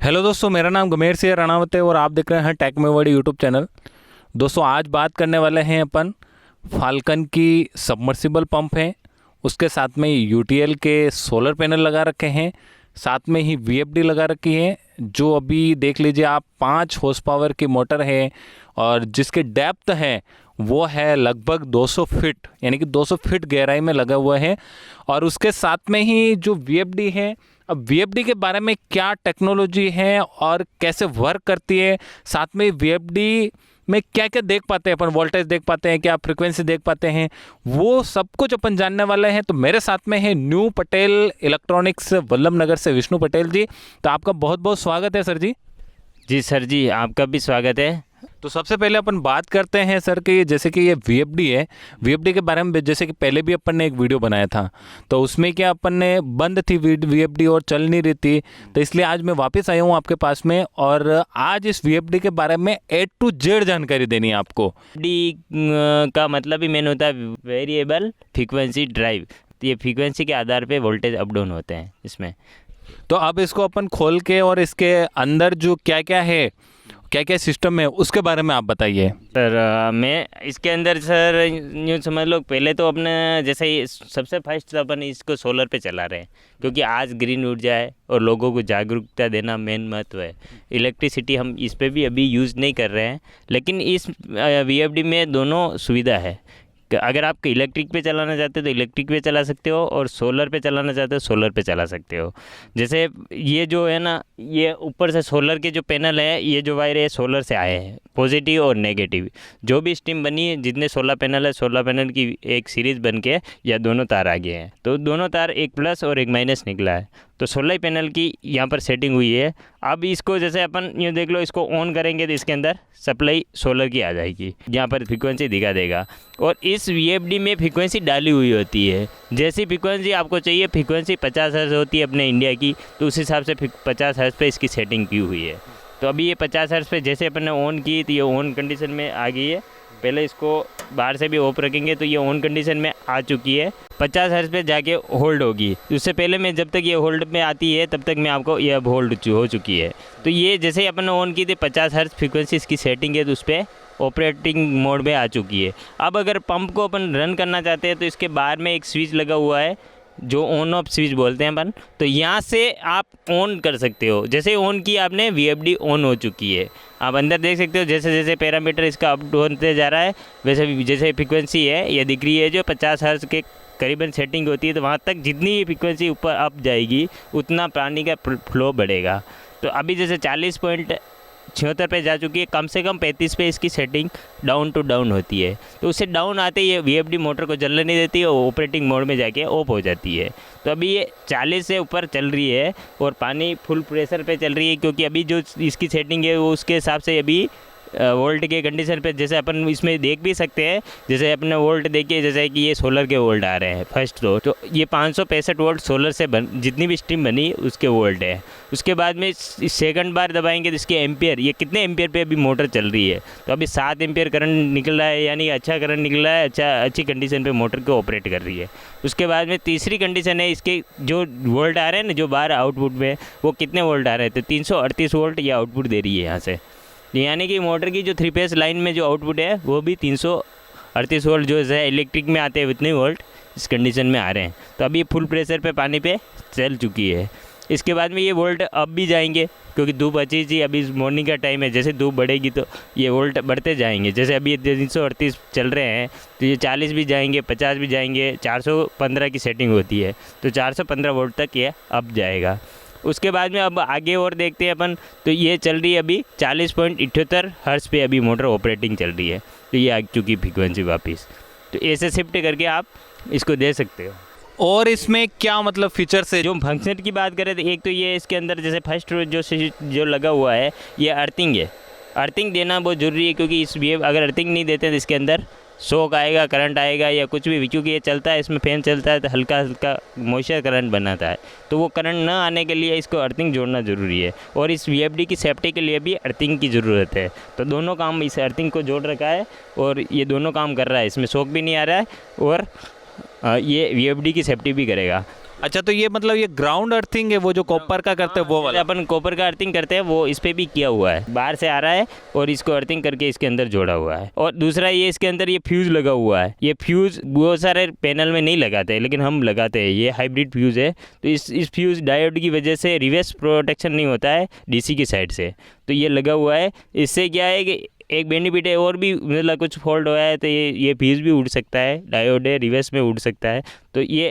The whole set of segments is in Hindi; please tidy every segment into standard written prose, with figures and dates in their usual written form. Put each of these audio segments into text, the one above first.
हेलो दोस्तों, मेरा नाम गमेर सिंह राणावत है और आप देख रहे हैं टेक में वर्ल्ड यूट्यूब चैनल। दोस्तों आज बात करने वाले हैं अपन फाल्कन की सबमर्सिबल पंप है, उसके साथ में यूटीएल के सोलर पैनल लगा रखे हैं, साथ में ही वीएफडी लगा रखी है जो अभी देख लीजिए आप 5 हॉर्स पावर की मोटर है और जिसके डेप्थ है वो है लगभग 200 फीट, यानी कि 200 फीट गहराई में लगा हुआ है। और उसके साथ में ही जो वीएफडी है, अब वीएफडी के बारे में क्या टेक्नोलॉजी है और कैसे वर्क करती है, साथ में वीएफडी में क्या क्या देख पाते हैं अपन, वोल्टेज देख पाते हैं क्या, फ्रीक्वेंसी देख पाते हैं, वो सब कुछ अपन जानने वाले हैं। तो मेरे साथ में है न्यू पटेल इलेक्ट्रॉनिक्स वल्लभ नगर से विष्णु पटेल जी। तो आपका बहुत बहुत स्वागत है सर जी। जी सर जी, आपका भी स्वागत है। तो सबसे पहले अपन बात करते हैं सर कि जैसे कि ये वीएफडी है, वीएफडी के बारे में जैसे कि पहले भी अपन ने एक वीडियो बनाया था, तो उसमें क्या अपन ने बंद थी वीएफडी और चल नहीं रही थी, तो इसलिए आज मैं वापस आया हूँ आपके पास में और आज इस वीएफडी के बारे में A to Z जानकारी देनी है आपको। डी का मतलब ही मेन होता है वेरिएबल फ्रीक्वेंसी ड्राइव। ये फ्रीक्वेंसी के आधार पे वोल्टेज अप डाउन होते हैं इसमें। तो अब इसको अपन खोल के और इसके अंदर जो क्या क्या है, क्या क्या सिस्टम है, उसके बारे में आप बताइए। सर मैं इसके अंदर सर यूँ समझ लो, पहले तो अपने जैसे ही सबसे फर्स्ट तो अपन इसको सोलर पे चला रहे हैं क्योंकि आज ग्रीन ऊर्जा है और लोगों को जागरूकता देना मेन महत्व है। इलेक्ट्रिसिटी हम इस पे भी अभी यूज़ नहीं कर रहे हैं, लेकिन इस वीएफडी में दोनों सुविधा है। अगर आप इलेक्ट्रिक पे चलाना चाहते हो तो इलेक्ट्रिक पे चला सकते हो और सोलर पे चलाना चाहते हो सोलर पे चला सकते हो। जैसे ये जो है ना, ये ऊपर से सोलर के जो पैनल है, ये जो वायर है सोलर से आए हैं, पॉजिटिव और नेगेटिव। जो भी स्टीम बनी है, जितने सोलर पैनल है, सोलर पैनल की एक सीरीज़ बन के या दोनों तार आ गए हैं, तो दोनों तार एक प्लस और एक माइनस निकला है, तो सोलर पैनल की यहाँ पर सेटिंग हुई है। अब इसको जैसे अपन यूँ देख लो, इसको ऑन करेंगे तो इसके अंदर सप्लाई सोलर की आ जाएगी, यहाँ पर फ्रीक्वेंसी दिखा देगा और इस वीएफडी में फ्रीक्वेंसी डाली हुई होती है। जैसी फ्रीक्वेंसी आपको चाहिए, फ्रीक्वेंसी 50 हर्ट्ज़ होती है अपने इंडिया की, तो उस हिसाब से 50 हर्ट्ज़ पे इसकी सेटिंग की हुई है। तो अभी ये 50 हर्ट्ज़ पे जैसे अपन ने ऑन की तो ये ऑन कंडीशन में आ गई है। पहले इसको बाहर से भी ऑफ रखेंगे तो ये ऑन कंडीशन में आ चुकी है। 50 हर्ट्ज़ पे जाके होल्ड होगी। उससे पहले मैं जब तक ये होल्ड में आती है तब तक मैं आपको ये अब होल्ड हो चुकी है। तो ये जैसे ही अपन ने ऑन की थी 50 हर्ट्ज़ फ्रीक्वेंसी इसकी सेटिंग है, तो उस पर ऑपरेटिंग मोड में आ चुकी है। अब अगर पंप को अपन रन करना चाहते हैं तो इसके बाहर में एक स्विच लगा हुआ है जो ऑन ऑफ स्विच बोलते हैं अपन, तो यहाँ से आप ऑन कर सकते हो। जैसे ऑन की आपने वीएफडी ऑन हो चुकी है। आप अंदर देख सकते हो जैसे जैसे पैरामीटर इसका अप होते जा रहा है, वैसे जैसे फ्रीक्वेंसी है ये दिख रही है जो 50 हर्ट्ज़ के करीबन सेटिंग होती है, तो वहाँ तक जितनी फ्रीक्वेंसी ऊपर अप जाएगी उतना पानी का फ्लो बढ़ेगा। तो अभी जैसे 40.76 पे जा चुकी है, कम से कम 35 पे इसकी सेटिंग डाउन टू डाउन होती है। तो उससे डाउन आते ही ये वीएफडी मोटर को जलने नहीं देती है और ऑपरेटिंग मोड में जाके ऑफ हो जाती है। तो अभी ये 40 से ऊपर चल रही है और पानी फुल प्रेशर पे चल रही है, क्योंकि अभी जो इसकी सेटिंग है वो उसके हिसाब से अभी वोल्ट के कंडीशन पे, जैसे अपन इसमें देख भी सकते हैं, जैसे अपने वोल्ट देखिए, जैसे कि ये सोलर के वोल्ट आ रहे हैं फर्स्ट तो ये 565 वोल्ट सोलर से जितनी भी स्ट्रीम बनी उसके वोल्ट है। उसके बाद में सेकंड बार दबाएंगे तो इसके एम्पियर, ये कितने एम्पियर पे अभी मोटर चल रही है, तो अभी 7 एम्पियर करंट निकल रहा है, यानी अच्छा करंट निकल रहा है, अच्छी कंडीशन पे मोटर को ऑपरेट कर रही है। उसके बाद में तीसरी कंडीशन है, इसके जो वोल्ट आ रहे हैं ना, जो बाहर आउटपुट में वो कितने वोल्ट आ रहे हैं, तो 338 वोल्ट ये आउटपुट दे रही है यहाँ से, यानी कि मोटर की जो 3 फेस लाइन में जो आउटपुट है वो भी 338 वोल्ट जो है इलेक्ट्रिक में आते हैं उतने वोल्ट इस कंडीशन में आ रहे हैं। तो अभी फुल प्रेशर पे पानी पे चल चुकी है। इसके बाद में ये वोल्ट अब भी जाएंगे क्योंकि धूप अच्छी थी, अभी मॉर्निंग का टाइम है, जैसे धूप बढ़ेगी तो ये वोल्ट बढ़ते जाएंगे। जैसे अभी 338 चल रहे हैं तो ये 40 भी जाएंगे, 50 भी जाएंगे, 415 की सेटिंग होती है तो 415 वोल्ट तक ये अब जाएगा। उसके बाद में अब आगे और देखते हैं अपन, तो ये चल रही है अभी 40.78 हर्ट्ज़ पे अभी मोटर ऑपरेटिंग चल रही है, तो ये आ चुकी फ्रीक्वेंसी वापस। तो ऐसे शिफ्ट करके आप इसको दे सकते हो। और इसमें क्या मतलब फीचर्स है? जो फंक्शन की बात करें तो एक तो ये इसके अंदर जैसे फर्स्ट जो लगा हुआ है ये अर्थिंग है। अर्थिंग देना बहुत ज़रूरी है क्योंकि इस अगर अर्थिंग नहीं देते तो इसके अंदर शॉक आएगा, करंट आएगा या कुछ भी, क्योंकि ये चलता है, इसमें फैन चलता है तो हल्का हल्का मॉइस्चर करंट बनाता है, तो वो करंट ना आने के लिए इसको अर्थिंग जोड़ना ज़रूरी है। और इस वीएफडी की सेफ्टी के लिए भी अर्थिंग की ज़रूरत है, तो दोनों काम इस अर्थिंग को जोड़ रखा है और ये दोनों काम कर रहा है। इसमें शॉक भी नहीं आ रहा है और ये वीएफडी की सेफ्टी भी करेगा। अच्छा, तो ये मतलब ये ग्राउंड अर्थिंग है, वो जो कॉपर का करते हैं वो वाला। अपन कॉपर का अर्थिंग करते हैं वो इस पे भी किया हुआ है, बाहर से आ रहा है और इसको अर्थिंग करके इसके अंदर जोड़ा हुआ है। और दूसरा ये इसके अंदर ये फ्यूज़ लगा हुआ है। ये फ्यूज़ बहुत सारे पैनल में नहीं लगाते हैं, लेकिन हम लगाते हैं। ये हाइब्रिड फ्यूज़ है, तो इस फ्यूज़ डायोड की वजह से रिवर्स प्रोटेक्शन नहीं होता है डीसी की साइड से, तो ये लगा हुआ है। इससे क्या है कि एक बेनिफिट है, और भी मतलब कुछ फॉल्ट हुआ है तो ये फ्यूज़ भी उड़ सकता है, डायोड है रिवर्स में उड़ सकता है। तो ये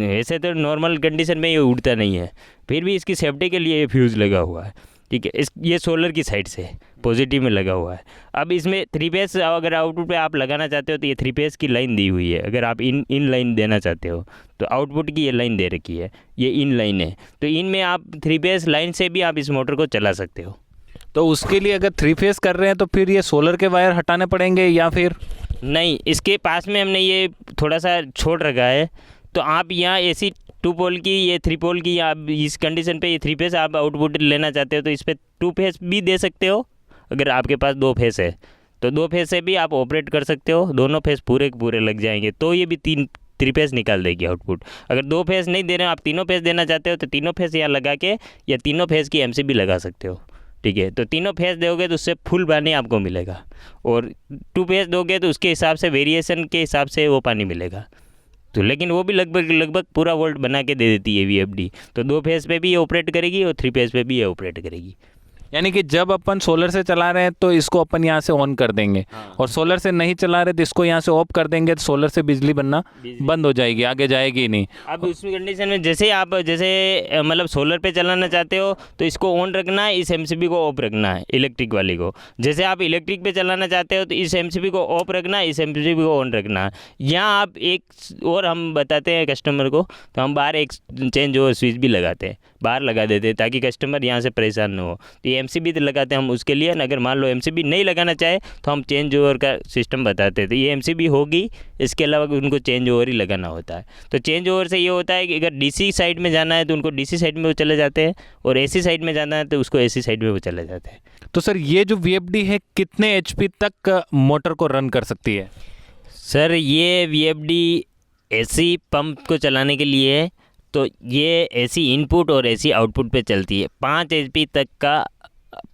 ऐसे तो नॉर्मल कंडीशन में ये उड़ता नहीं है, फिर भी इसकी सेफ्टी के लिए ये फ्यूज़ लगा हुआ है, ठीक है। ये सोलर की साइड से पॉजिटिव में लगा हुआ है। अब इसमें 3 फेस अगर आउटपुट पे आप लगाना चाहते हो तो ये 3 फेस की लाइन दी हुई है। अगर आप इन लाइन देना चाहते हो तो आउटपुट की ये लाइन दे रखी है, ये इन लाइन है। तो इनमें आप 3 फेस लाइन से भी आप इस मोटर को चला सकते हो। तो उसके लिए अगर 3 फेस कर रहे हैं तो फिर ये सोलर के वायर हटाने पड़ेंगे या फिर नहीं, इसके पास में हमने ये थोड़ा सा छोड़ रखा है, तो आप यहाँ ऐसी 2 पोल की, ये 3 पोल की, आप इस कंडीशन पे ये 3 फेस आप आउटपुट लेना चाहते हो तो इस पर 2 फेस भी दे सकते हो। अगर आपके पास 2 फेस है तो 2 फेस से भी आप ऑपरेट कर सकते हो, दोनों फेस पूरे के पूरे लग जाएंगे तो ये भी 3 फेस निकाल देगी आउटपुट। अगर 2 फेस नहीं दे रहे हो, आप तीनों फेस देना चाहते हो तो तीनों फेस यहाँ लगा के या तीनों फेस की एमसीबी लगा सकते हो, ठीक है। तो तीनों फेस दोगे तो उससे फुल पानी आपको मिलेगा, और 2 फेस दोगे तो उसके हिसाब से वेरिएशन के हिसाब से वो पानी मिलेगा। तो लेकिन वो भी लगभग पूरा वोल्ट बना के दे देती है वीएफडी। तो 2 फेस पे भी ये ऑपरेट करेगी और 3 फेस पे भी ये ऑपरेट करेगी। यानी कि जब अपन सोलर से चला रहे हैं तो इसको अपन यहाँ से ऑन कर देंगे, और सोलर से नहीं चला रहे तो इसको यहाँ से ऑफ कर देंगे, तो सोलर से बिजली बनना बंद हो जाएगी, आगे जाएगी ही नहीं। अब उसमें कंडीशन में जैसे आप मतलब सोलर पे चलाना चाहते हो तो इसको ऑन रखना है, इस एमसीबी को ऑफ रखना है, इलेक्ट्रिक वाली को। जैसे आप इलेक्ट्रिक पे चलाना चाहते हो तो इस एमसीबी को ऑफ रखना है, इस एमसीबी को ऑन रखना है। यहाँ आप एक और हम बताते हैं कस्टमर को, तो हम बाहर एक चेंज ओवर स्विच भी लगाते हैं, बाहर लगा देते हैं ताकि कस्टमर यहाँ से परेशान न हो। तो ये एमसीबी तो लगाते हैं हम उसके लिए, अगर मान लो एमसीबी नहीं लगाना चाहे तो हम चेंज ओवर का सिस्टम बताते हैं। तो ये एमसीबी होगी, इसके अलावा उनको चेंज ओवर ही लगाना होता है। तो चेंज ओवर से ये होता है कि अगर डीसी साइड में जाना है तो उनको डीसी साइड में वो चले जाते हैं, और एसी साइड में जाना है तो उसको एसी साइड में वो चले जाते हैं। तो सर ये जो वीएफडी है कितने एचपी तक मोटर को रन कर सकती है? सर ये वीएफडी एसी पंप को चलाने के लिए है, तो ये एसी इनपुट और एसी आउटपुट पे चलती है। 5 एचपी तक का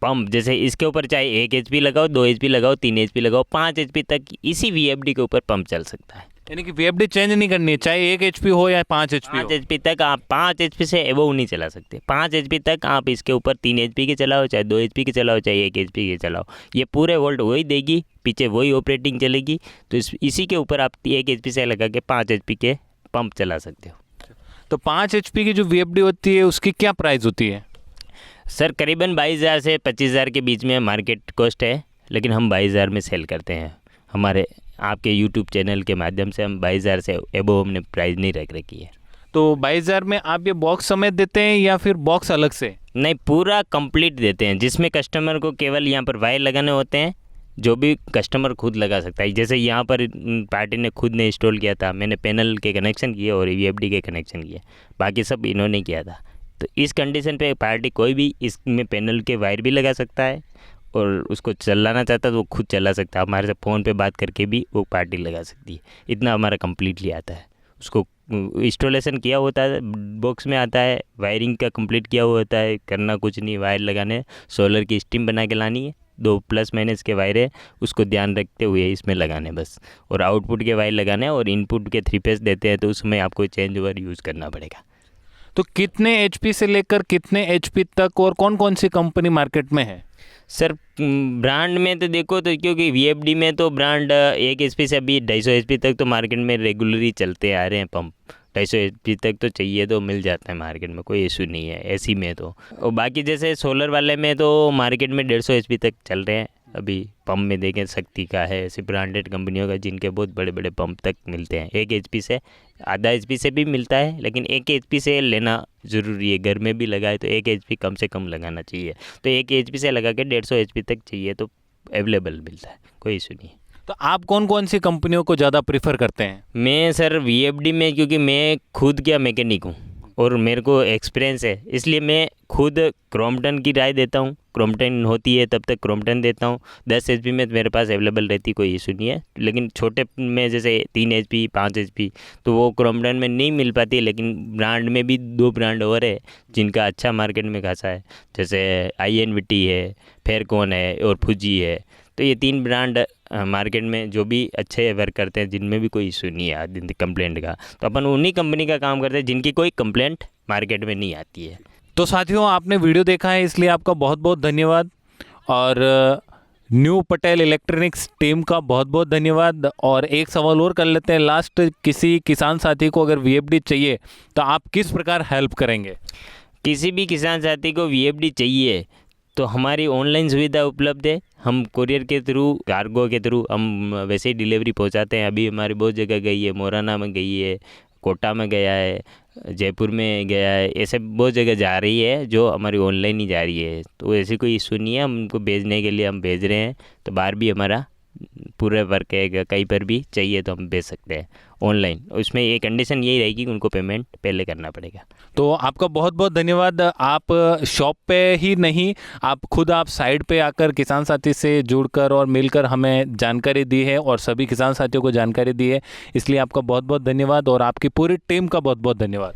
पंप, जैसे इसके ऊपर चाहे 1 एचपी लगाओ, 2 एचपी लगाओ, 3 एचपी लगाओ, 5 एचपी तक इसी वीएफडी के ऊपर पंप चल सकता है। यानी कि वीएफडी चेंज नहीं करनी है, चाहे 1 एचपी हो या 5 एचपी हो। 5 एचपी तक आप 5 एचपी से एबोव नहीं चला सकते। 5 एचपी तक आप इसके ऊपर 3 एचपी के चलाओ, चाहे 2 एचपी के चलाओ, चाहे 1 एचपी के चलाओ, ये पूरे वोल्ट वही देगी, पीछे वही ऑपरेटिंग चलेगी। तो इसी के ऊपर आप 1 एचपी से लगा के 5 एचपी के पंप चला सकते हो। तो 5 एचपी की जो वीएफडी होती है उसकी क्या प्राइस होती है? सर करीबन 22,000 से 25,000 के बीच में मार्केट कॉस्ट है, लेकिन हम 22,000 में सेल करते हैं। हमारे आपके यूट्यूब चैनल के माध्यम से हम 22,000 से एबो हमने प्राइस नहीं रख रखी है। तो 22,000 में आप ये बॉक्स समेत देते हैं या फिर बॉक्स अलग से? नहीं, पूरा कंप्लीट देते हैं, जिसमें कस्टमर को केवल यहाँ पर वायर लगाने होते हैं, जो भी कस्टमर खुद लगा सकता है। जैसे यहाँ पर पार्टी ने खुद ने इंस्टॉल किया था, मैंने पैनल के कनेक्शन किए और वीएफडी के कनेक्शन किए, बाकी सब इन्होंने किया था। तो इस कंडीशन पे पार्टी कोई भी इसमें पैनल के वायर भी लगा सकता है, और उसको चलाना चाहता है तो वो खुद चला सकता है। हमारे से फ़ोन पे बात करके भी वो पार्टी लगा सकती है। इतना हमारा कम्प्लीटली आता है। उसको इंस्टॉलेशन किया होता है, बॉक्स में आता है, वायरिंग का कंप्लीट किया हुआ होता है, करना कुछ नहीं, वायर लगाने, सोलर की स्टीम बना के लानी है, 2 ± के वायर है, उसको ध्यान रखते हुए इसमें लगाने बस, और आउटपुट के वायर लगाने हैं, और इनपुट के 3 फेस देते हैं तो उसमें आपको चेंज ओवर यूज़ करना पड़ेगा। तो कितने एचपी से लेकर कितने एचपी तक और कौन कौन सी कंपनी मार्केट में है? सर ब्रांड में तो देखो तो, क्योंकि वीएफडी में तो ब्रांड 1 एचपी से अभी 250 एचपी तक तो मार्केट में रेगुलरली चलते आ रहे हैं पंप। 250 एचपी तक तो चाहिए तो मिल जाता है मार्केट में, कोई इशू नहीं है एसी में तो। और बाकी जैसे सोलर वाले में तो मार्केट में 150 एचपी तक चल रहे हैं अभी पंप में। देखें शक्ति का है, ऐसी ब्रांडेड कंपनियों का, जिनके बहुत बड़े बड़े पंप तक मिलते हैं। 1 एचपी से, आधा एचपी से भी मिलता है, लेकिन 1 एचपी से लेना ज़रूरी है। घर में भी लगाए तो 1 एचपी कम से कम लगाना चाहिए। तो 1 एचपी से लगा के 150 एचपी तक चाहिए तो अवेलेबल मिलता है, कोई इशू नहीं है। तो आप कौन कौन सी कंपनियों को ज़्यादा प्रीफर करते हैं? मैं सर वीएफडी में, क्योंकि मैं खुद क्या मैकेनिक हूँ, और मेरे को एक्सपीरियंस है, इसलिए मैं खुद क्रॉम्पटन की राय देता हूँ। क्रॉम्पटन होती है तब तक क्रॉम्पटन देता हूँ। 10 HP में मेरे पास अवेलेबल रहती, कोई इशू नहीं है। लेकिन छोटे में जैसे 3 HP 5 HP तो वो क्रॉम्पटन में नहीं मिल पाती है। लेकिन ब्रांड में भी 2 ब्रांड और है जिनका अच्छा मार्केट में खासा है, जैसे INVT है, फेरकॉन है और फुजी है। तो ये 3 ब्रांड मार्केट में जो भी अच्छे वर्क करते हैं, जिनमें भी कोई इशू नहीं है कंप्लेंट का, तो अपन उन्हीं कंपनी का काम करते हैं जिनकी कोई कंप्लेंट मार्केट में नहीं आती है। तो साथियों, आपने वीडियो देखा है, इसलिए आपका बहुत बहुत धन्यवाद। और न्यू पटेल इलेक्ट्रॉनिक्स टीम का बहुत बहुत धन्यवाद। और एक सवाल और कर लेते हैं लास्ट, किसी किसान साथी को अगर VFD चाहिए तो आप किस प्रकार हेल्प करेंगे? किसी भी किसान साथी को VFD चाहिए तो हमारी ऑनलाइन सुविधा उपलब्ध है। हम कुरियर के थ्रू, कार्गो के थ्रू हम वैसे ही डिलीवरी पहुंचाते हैं। अभी हमारी बहुत जगह गई है, मोराना में गई है, कोटा में गया है, जयपुर में गया है, ऐसे बहुत जगह जा रही है जो हमारी ऑनलाइन ही जा रही है। तो ऐसी कोई इशू नहीं है, हम उनको भेजने के लिए हम भेज रहे हैं। तो बाहर भी हमारा पूरे वर्क है, कहीं पर भी चाहिए तो हम भेज सकते हैं ऑनलाइन। उसमें ये कंडीशन यही रहेगी कि उनको पेमेंट पहले करना पड़ेगा। तो आपका बहुत बहुत धन्यवाद। आप शॉप पे ही नहीं, आप खुद आप साइड पे आकर किसान साथी से जुड़कर और मिलकर हमें जानकारी दी है और सभी किसान साथियों को जानकारी दी है, इसलिए आपका बहुत बहुत धन्यवाद और आपकी पूरी टीम का बहुत बहुत धन्यवाद।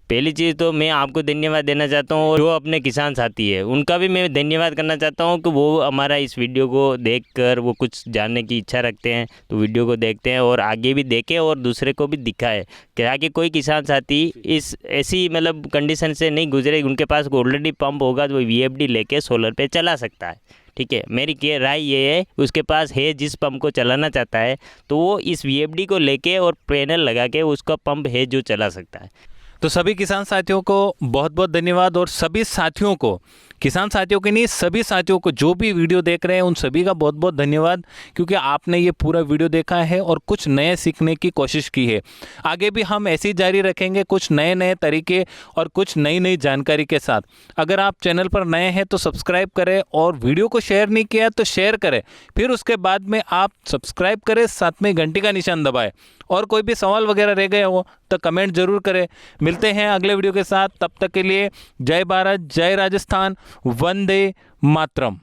पहली चीज़ तो मैं आपको धन्यवाद देना चाहता हूँ, और जो अपने किसान साथी है उनका भी मैं धन्यवाद करना चाहता हूँ कि वो हमारा इस वीडियो को देखकर वो कुछ जानने की इच्छा रखते हैं, तो वीडियो को देखते हैं और आगे भी देखें और दूसरे को भी दिखाए क्या कि कोई किसान साथी इस ऐसी मतलब कंडीशन से नहीं गुजरे। उनके पास ऑलरेडी पंप होगा तो वो VFD लेके सोलर पे चला सकता है। ठीक है, मेरी राय ये है, उसके पास है जिस पंप को चलाना चाहता है तो वो इस VFD को लेके और पैनल लगा के उसका पंप है जो चला सकता है। तो सभी किसान साथियों को बहुत बहुत धन्यवाद। और सभी साथियों को, किसान साथियों के नहीं, सभी साथियों को जो भी वीडियो देख रहे हैं उन सभी का बहुत बहुत धन्यवाद, क्योंकि आपने ये पूरा वीडियो देखा है और कुछ नए सीखने की कोशिश की है। आगे भी हम ऐसे ही जारी रखेंगे, कुछ नए नए तरीके और कुछ नई नई जानकारी के साथ। अगर आप चैनल पर नए हैं तो सब्सक्राइब करें, और वीडियो को शेयर नहीं किया तो शेयर करें, फिर उसके बाद में आप सब्सक्राइब करें, साथ में घंटी का निशान दबाएं। और कोई भी सवाल वगैरह रह गए हो तो कमेंट जरूर करें। मिलते हैं अगले वीडियो के साथ, तब तक के लिए जय भारत, जय राजस्थान, वंदे मातरम।